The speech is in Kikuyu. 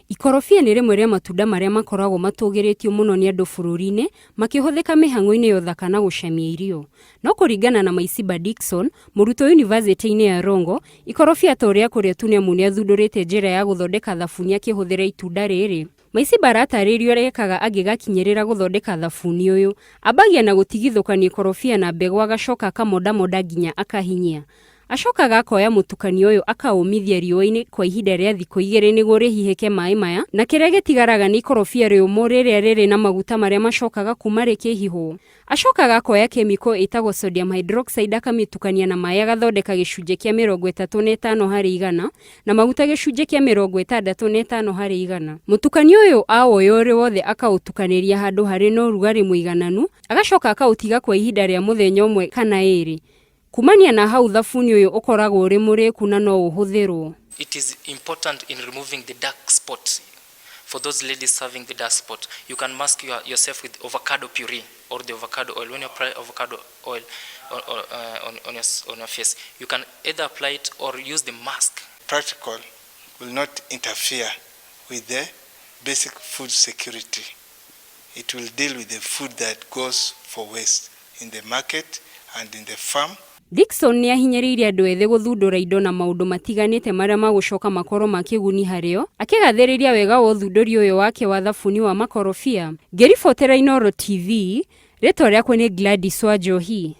Ikorobia nĩ rĩmwe rĩa matunda marĩa makoragwo matũgĩrĩtio mũno nĩ andũ bũrũri-inĩ, makĩhũthĩka mĩhang'o-inĩ ya ũthaka na gũcamia irio. No kũringana na Maisiba Dickson, mũrutwo yunivasĩtĩ-inĩ ya Rongo, ikorobia ta ũrĩa kũrĩa tu nĩamu nĩathundũrĩte njĩra ya gũthondeka thabuni akĩhũthĩra itunda rĩrĩ. Maisiba aratarĩria ũrĩa ekaga angĩgakinyĩrĩra gũthondeka thabuni ũyũ. Ambagia na gũtigithũkania ikorobia na mbegũ agacoka akamondamonda nginya akahinyia. Acokaga akoya mũtukanio ũyũ akaũmithia riũa-inĩ kwa ihinda rĩa thikũ 2 nĩguo rĩhihĩke maĩ maya, na kĩrĩa gĩtigaraga nĩ ikorobia rĩũmũ rĩrĩa rĩrĩ na maguta marĩa macokaga kuma rĩkĩhihwo. Acokaga akoya kemiko ĩtagwo sodium hydroxide akamĩtukania na maĩ agathondeka gĩcunjĩ kĩa 35/100 na maguta gĩcunjĩ kĩa 65/100. Mũtukanio ũyũ awoya ũrĩ wothe akaũtukanĩria handũ harĩ na ũrugarĩ mũigananu, agacoka akaũtiga kwa ihinda rĩa mũthenya ũmwe kana 2. Kumania na hau thabuni ũyũ ũkoragwo ũrĩ mũrĩku na no ũhũthĩrwo. It is important in removing the dark spot. For those ladies having the dark spot, you can mask yourself with avocado puree or the avocado oil. When you apply avocado oil on your face, you can either apply it or use the mask. Protocol will not interfere with the basic food security. It will deal with the food that goes for waste in the market and in the farm. Dickson nĩ ahinyĩrĩirie andũ ethĩ gũthundũra indo na maũndũ matiganĩte marĩa magũcoka makorwo makĩguni harĩo, akĩgathĩrĩria wega wa ũthundũri ũyũ wake wa thabuni wa makorobia. Ngĩribotera Inooro TV, rĩtwa rĩakwa nĩ Gladys Wanjohi.